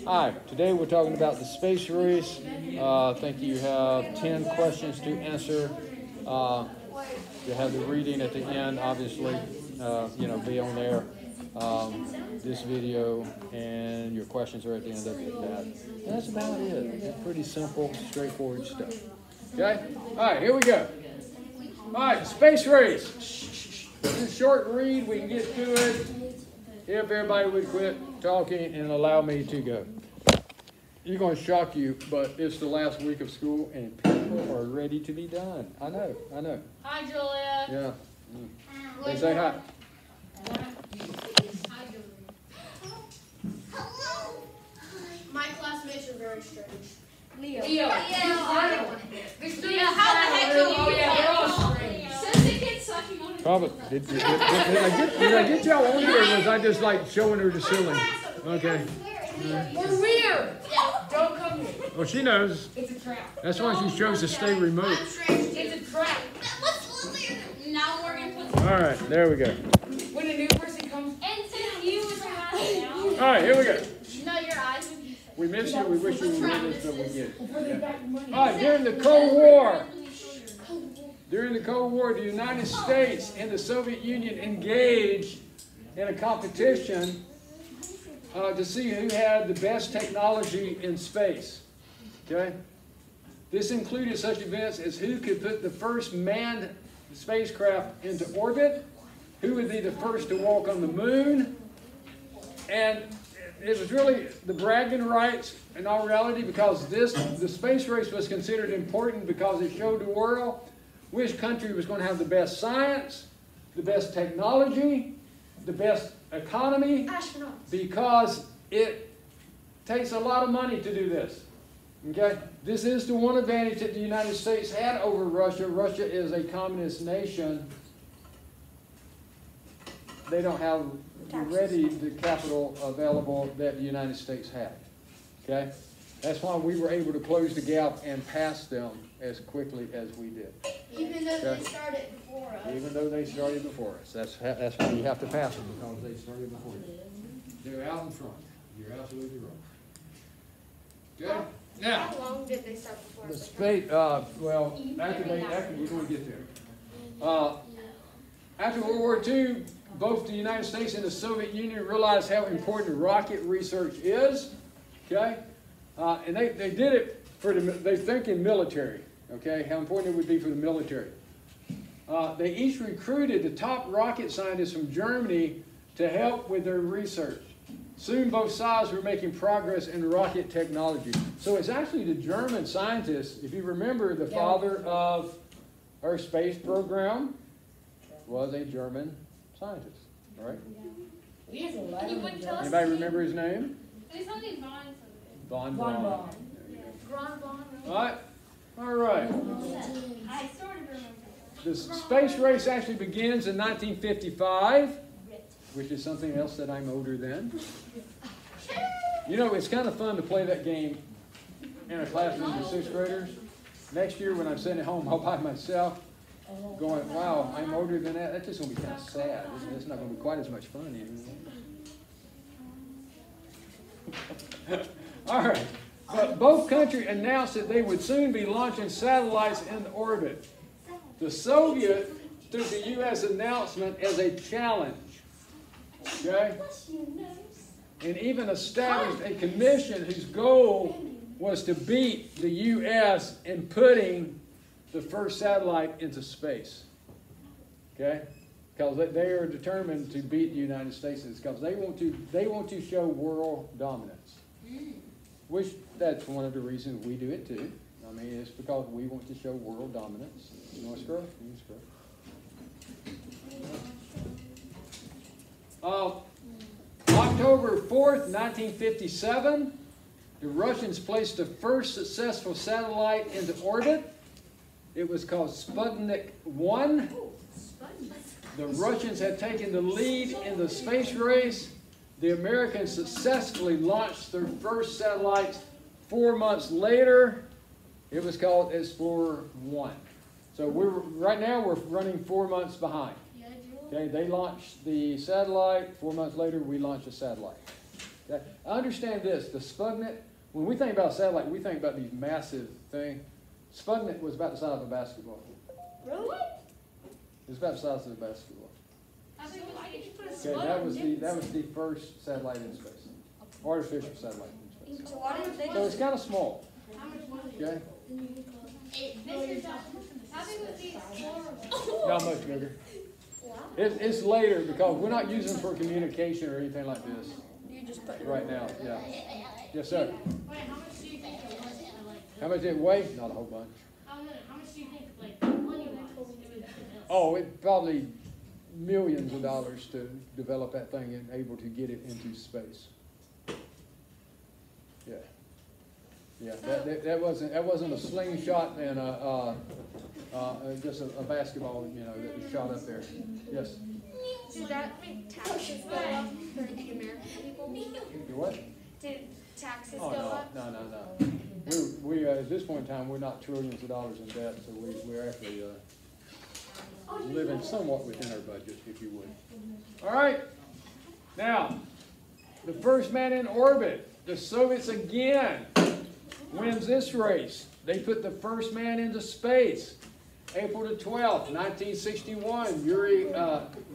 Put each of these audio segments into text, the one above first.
Hi, today we're talking about the space race. I think you have 10 questions to answer. You have the reading at the end, obviously, be on there. This video and your questions are at the end of that. And that's about it. It's pretty simple, straightforward stuff. Okay? All right, here we go. All right, space race. It's a short read. We can get to it. If everybody would quit talking and allow me to go. You're going to shock you, but it's the last week of school and people are ready to be done. I know. Hi, Julia. Yeah. They say hi. Hi, Julia. My classmates are very strange. Leo. Leo, how the heck do you they're all strange. Since it gets sucking on it. Probably. Did I get y'all on here, or was I just like showing her the ceiling? Okay. We're weird. Don't come here. Well, she knows. It's a trap. That's why she chose to stay remote. It's a trap. Now we're going to put All right, there we go. When a new person comes, and since you is around All right, here we go. no, your eyes would be We miss you. We wish you were with us, but we get it. before they got your money. All right, during the Cold War. During the Cold War, the United States and the Soviet Union engaged in a competition to see who had the best technology in space. Okay? This included such events as who could put the first manned spacecraft into orbit, who would be the first to walk on the moon, and it was really the bragging rights in all reality because the space race was considered important because it showed the world which country was going to have the best science, the best technology, the best economy, because it takes a lot of money to do this. Okay? This is the one advantage that the United States had over Russia. Russia is a communist nation. They don't have the capital available that the United States had. Okay? That's why we were able to close the gap and pass them as quickly as we did. even though they started before us. Even though they started before us. That's why you have to pass them, because they started before you. They're out in front. You're absolutely right. Okay? Now, How long did they start before the us? space, after we're going to get there. After World War II, both the United States and the Soviet Union realized how important rocket research is. Okay? And they did it they think in military. Okay? How important it would be for the military. They each recruited the top rocket scientists from Germany to help with their research. Soon both sides were making progress in rocket technology. So it's actually the German scientists, if you remember, the father of our space program was a German scientist. All right? We have a lot And you of wouldn't tell us. Anybody remember his name? There's only Von something. Von Von Braun. Braun. Ron Von. All right? All right. I sort of remember. The space race actually begins in 1955, which is something else that I'm older than. You know, it's kind of fun to play that game in a classroom with sixth graders. Next year when I'm sitting at home all by myself, going, wow, I'm older than that. That's just going to be kind of sad. It's not going to be quite as much fun anymore. All right. But both countries announced that they would soon be launching satellites into orbit. The Soviet took the U.S. announcement as a challenge. Okay? And even established a commission whose goal was to beat the U.S. in putting the first satellite into space. Okay? Because they are determined to beat the United States, because they want to show world dominance. Which that's one of the reasons we do it too. I mean, it's because we want to show world dominance. You want to scroll? You can scroll. October 4th, 1957, the Russians placed the first successful satellite into orbit. It was called Sputnik 1. The Russians had taken the lead in the space race. The Americans successfully launched their first satellites 4 months later. It was called Explorer 1. So right now we're running 4 months behind. Okay, they launched the satellite. 4 months later, we launched a satellite. I understand this, the Sputnik, when we think about satellite, we think about these massive things. Sputnik was about the size of a basketball. Really? It was about the size of a basketball. Why did you put a Okay, spot that on was it? the first satellite in space. Artificial satellite in space. So why did they So it's kind of small, How much was it? okay? How big was the explorer? Not much bigger. It's later because we're not using it for communication or anything like this You just put it right now, yeah. Yes, sir. Wait, how much do you think it was? How much did it weigh? Not a whole bunch. How much do you think, like, money-wise, it was? Oh, it probably millions of dollars to develop that thing and able to get it into space. Yeah. Yeah, that wasn't a slingshot and just a basketball, you know, that was shot up there. Yes. Did that make taxes go up for the American people? You what? Did taxes Oh, go no, up? no. We at this point in time, we're not trillions of dollars in debt, so we're actually living somewhat within our budget, if you would. All right. Now, the first man in orbit, the Soviets again wins this race. They put the first man into space. April the 12th, 1961, Yuri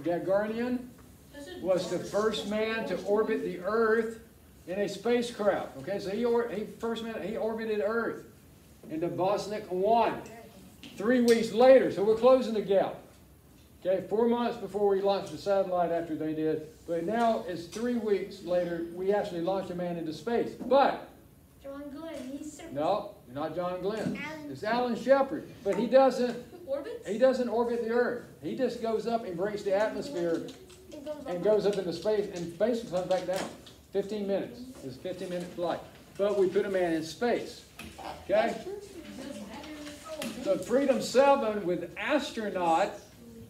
Gagarin was the first man to orbit the Earth in a spacecraft. Okay, so he orbited Earth. And the Bosnik won. 3 weeks later, so we're closing the gap. Okay, 4 months before we launched the satellite after they did. But now it's 3 weeks later, we actually launched a man into space. But, John Glenn, he's no, not John Glenn. Alan. It's Alan Shepard. But he doesn't orbits? orbit the Earth. He just goes up and breaks the atmosphere and goes up into space and basically comes back down. 15 minutes. It's a 15-minute flight. But we put a man in space. Okay? So Freedom 7 with astronaut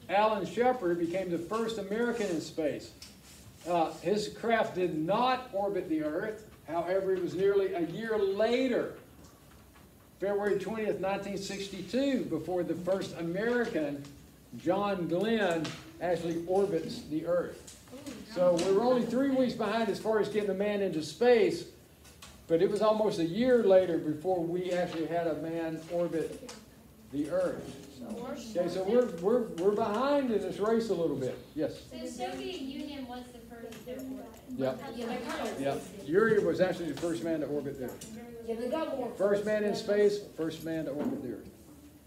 Alan Shepard became the first American in space. His craft did not orbit the Earth. However, it was nearly a year later, February 20th, 1962, before the first American, John Glenn, actually orbits the Earth. So we were only 3 weeks behind as far as getting a man into space, but it was almost a year later before we actually had a man orbit the Earth. Okay, so we're behind in this race a little bit. Yes. So the Soviet Union was the first to orbit. Yep. Yeah, they kind of. Yep. Yuri was actually the first man to orbit the Earth. Yeah, they got more. First man in space, first man to orbit the Earth.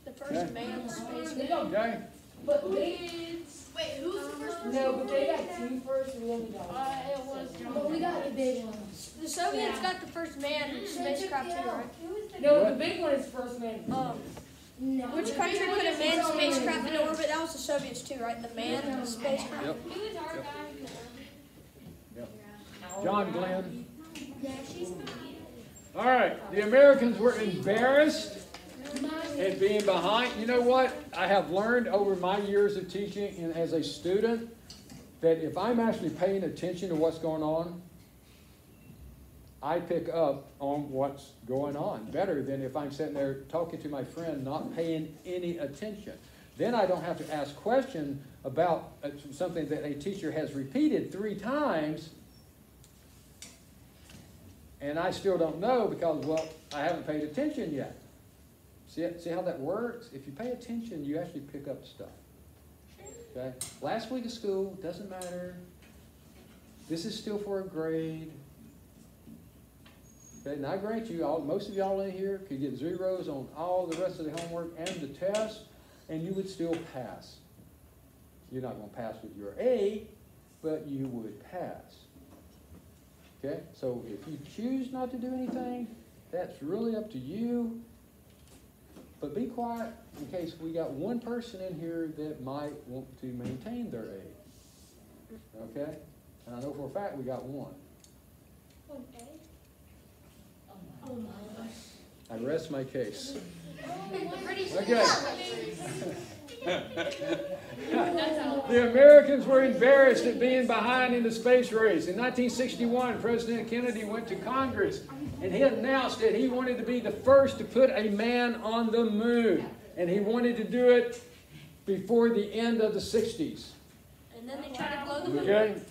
The first Okay. man in space. They got, Okay? but they. Wait, who's the first person? No, but they got two first and we only got one. It was John. But we got the big one. The Soviets got the first man in spacecraft too, right? No, What? the big one is first man. Which country put a manned spacecraft into orbit? That was the Soviets too, right? The manned spacecraft. Yep. Who was our Yep. guy? Yep. John Glenn. All right. The Americans were embarrassed at being behind. You know what? I have learned over my years of teaching and as a student that if I'm actually paying attention to what's going on, I pick up on what's going on better than if I'm sitting there talking to my friend not paying any attention. Then I don't have to ask questions about something that a teacher has repeated 3 times and I still don't know because, well, I haven't paid attention yet. See how that works? If you pay attention, you actually pick up stuff. Okay? Last week of school, doesn't matter. This is still for a grade. Okay, and I grant you, most of y'all in here could get zeros on all the rest of the homework and the test, and you would still pass. You're not going to pass with your A, but you would pass. Okay, so if you choose not to do anything, that's really up to you. But be quiet in case we got one person in here that might want to maintain their A. Okay? And I know for a fact we got one. I rest my case. Okay. The Americans were embarrassed at being behind in the space race. In 1961, President Kennedy went to Congress and he announced that he wanted to be the first to put a man on the moon. And he wanted to do it before the end of the 60s. And then they tried to blow the moon. Okay?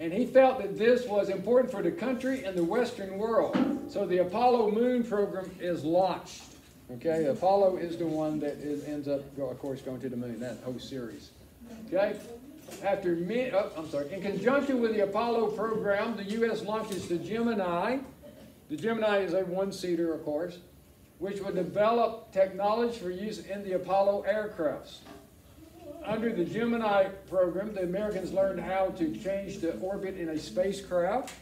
And he felt that this was important for the country and the Western world. So the Apollo moon program is launched. Okay, Apollo is the one that ends up, of course, going to the moon, that whole series. Okay, in conjunction with the Apollo program, the U.S. launches the Gemini. The Gemini is a one-seater, of course, which would develop technology for use in the Apollo aircrafts. Under the Gemini program, the Americans learned how to change the orbit in a spacecraft,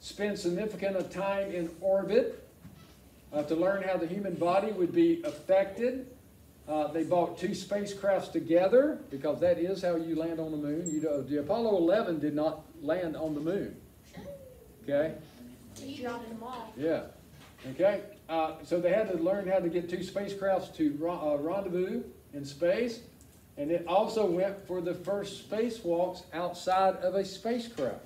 spend significant time in orbit, to learn how the human body would be affected. They brought two spacecrafts together, because that is how you land on the moon. The Apollo 11 did not land on the moon. Okay? You dropped them off. Yeah. Okay? So they had to learn how to get two spacecrafts to rendezvous in space. And it also went for the first spacewalks outside of a spacecraft.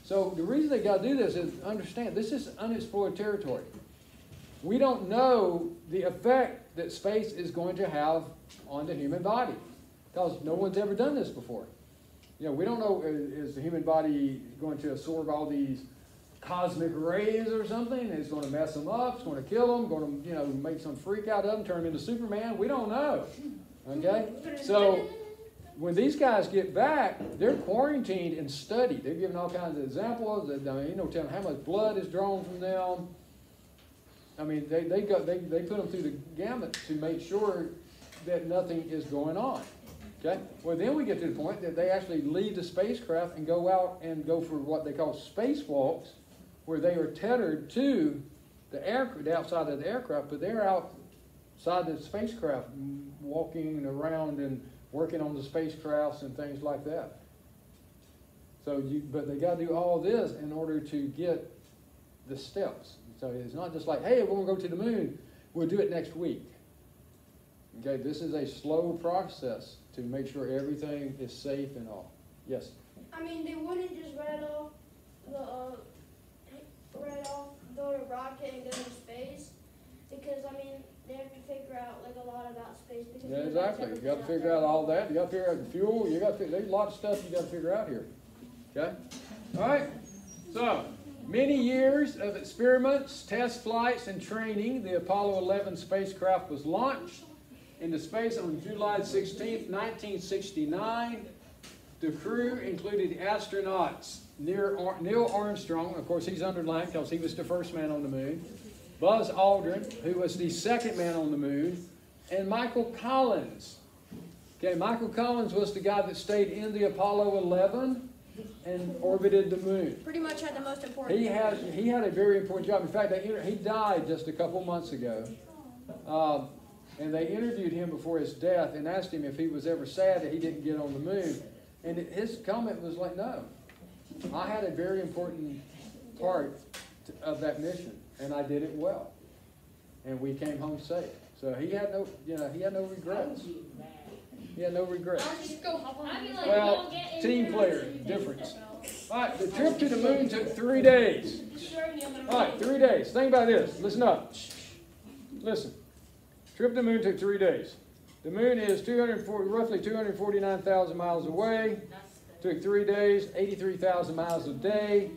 So the reason they got to do this is understand, this is unexplored territory. We don't know the effect that space is going to have on the human body, because no one's ever done this before. We don't know, is the human body going to absorb all these cosmic rays or something? It's going to mess them up, it's going to kill them, going to make some freak out of them, turn them into Superman. We don't know. Okay? So when these guys get back, they're quarantined and studied. They're given all kinds of examples. Telling how much blood is drawn from them. I mean, they put them through the gamut to make sure that nothing is going on. Okay? Well, then we get to the point that they actually leave the spacecraft and go out and go for what they call spacewalks, where they are tethered to the outside of the aircraft, but they're outside the spacecraft, walking around and working on the spacecrafts and things like that. But they got to do all this in order to get the steps. So it's not just like, hey, we're going to go to the moon, we'll do it next week. Okay, this is a slow process to make sure everything is safe and all. Yes? I mean, they wouldn't just go to rocket and go to space, because I mean they have to figure out like a lot about space. Because Yeah, exactly. You got to figure out all that. You got to figure out the fuel. There's a lot of stuff you got to figure out here. Okay? All right? So, many years of experiments, test flights, and training, the Apollo 11 spacecraft was launched into space on July 16, 1969. The crew included astronauts Neil Armstrong, of course he's underlined because he was the first man on the moon, Buzz Aldrin, who was the second man on the moon, and Michael Collins. Okay, Michael Collins was the guy that stayed in the Apollo 11 and orbited the moon. Pretty much had the most important. He had a very important job. In fact, he died just a couple months ago. And they interviewed him before his death and asked him if he was ever sad that he didn't get on the moon. And his comment was like, no. I had a very important part of that mission, and I did it well. And we came home safe. So he had no regrets. He had no regrets. Well, team player, difference. All right, the trip to the moon took 3 days. All right, 3 days. Think about this. Listen up. Listen. Trip to the moon took 3 days. The moon is roughly 249,000 miles away. Took 3 days, 83,000 miles a day,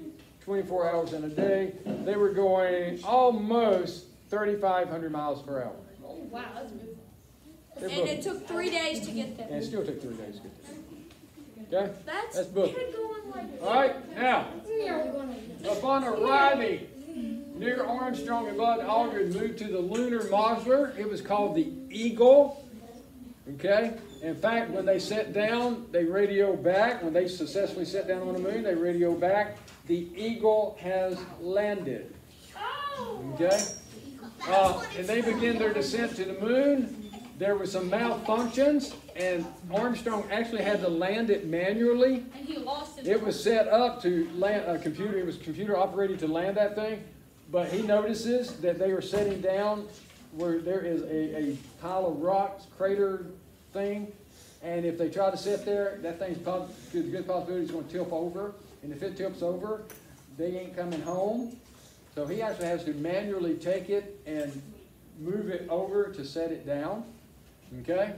24 hours in a day. They were going almost 3,500 miles per hour. Oh, wow, that's beautiful. And it took 3 days to get there. And it still took 3 days to get there. Okay? That's booked. All right, now, upon arriving, Neil Armstrong and Buzz Aldrin moved to the lunar module. It was called the Eagle. Okay? In fact, when they set down, they radio back. When they successfully set down on the moon, they radio back. The Eagle has landed. Okay? And they began their descent to the moon. There were some malfunctions, and Armstrong actually had to land it manually. And he lost it. It was set up to land a computer. It was computer operated to land that thing. But he notices that they are setting down where there is a pile of rocks, crater thing. And if they try to sit there, that thing's good possibility it's going to tip over. And if it tips over, they ain't coming home. So he actually has to manually take it and move it over to set it down. Okay?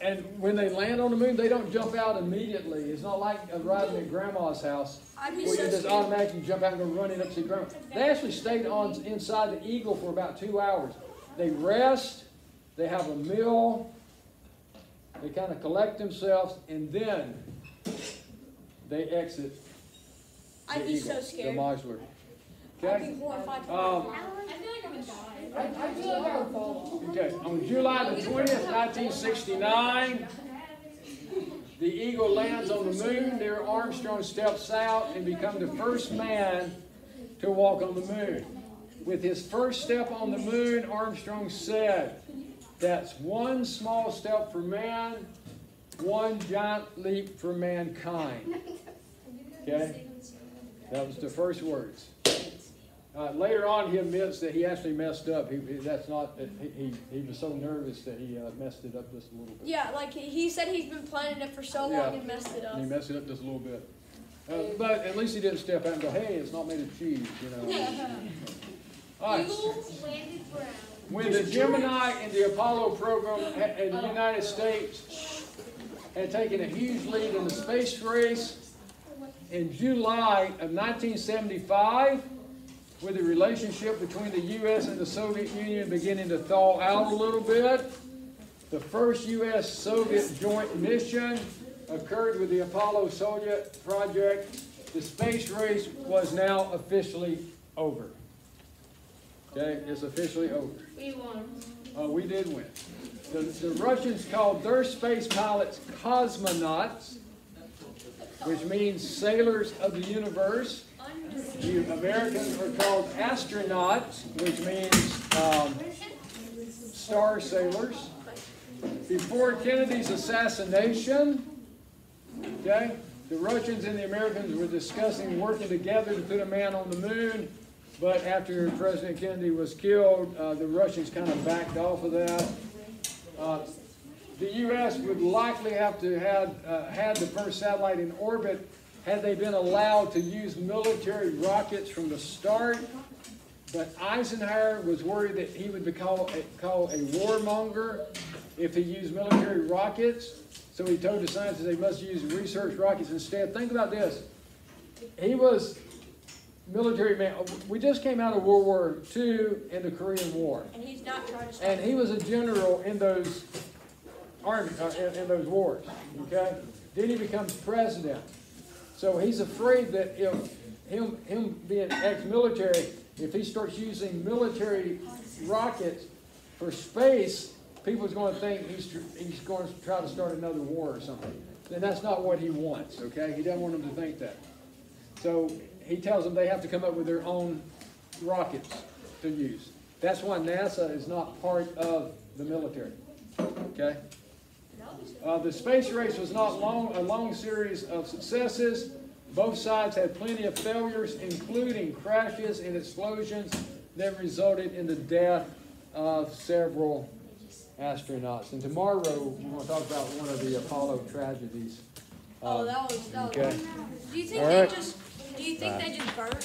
And when they land on the moon, they don't jump out immediately. It's not like arriving at grandma's house I'd be where so you just scared. automatically jump out and go running up to see grandma. They actually stayed on inside the Eagle for about 2 hours. They rest, they have a meal, they kind of collect themselves, and then they exit the I'd be Eagle, so the scared. modular. I'd Okay? be horrified. I feel like I'm gonna die. I feel like I would fall. Okay, on July the 20th, 1969, the Eagle lands on the moon. Neil Armstrong steps out and becomes the first man to walk on the moon. With his first step on the moon, Armstrong said, "That's one small step for man, one giant leap for mankind." Okay? That was the first words. Later on, he admits that he actually messed up. He was so nervous that he messed it up just a little bit. Yeah, like he said he's been planning it for so long Yeah. and messed it up. He messed it up just a little bit. But at least he didn't step out and go, "Hey, it's not made of cheese," you know. All right. Eagle landed brown. When the Gemini and the Apollo program in the United States had taken a huge lead in the space race, in July of 1975, with the relationship between the U.S. and the Soviet Union beginning to thaw out a little bit, the first U.S.-Soviet joint mission occurred with the Apollo Soyuz project. The space race was now officially over. Okay, it's officially over. We won. We did win. The Russians called their space pilots cosmonauts, which means sailors of the universe. The Americans are called astronauts, which means star sailors. Before Kennedy's assassination, okay, the Russians and the Americans were discussing working together to put a man on the moon. But after President Kennedy was killed, the Russians kind of backed off of that. The U.S. would likely have to have had the first satellite in orbit had they been allowed to use military rockets from the start. But Eisenhower was worried that he would be called a warmonger if he used military rockets. So he told the scientists they must use research rockets instead. Think about this. He was military man. We just came out of World War II and the Korean War. And he's not trying to stop And he was a general in those army, in those wars. Okay? Then he becomes president. So he's afraid that if him being ex-military, if he starts using military rockets for space, people's going to think he's going to try to start another war or something. And that's not what he wants. Okay? He doesn't want them to think that. So he tells them they have to come up with their own rockets to use. That's why NASA is not part of the military. Okay? The space race was not a long series of successes. Both sides had plenty of failures, including crashes and explosions that resulted in the death of several astronauts. And tomorrow we're going to talk about one of the Apollo tragedies. that was Okay. Do you think All they right. just burned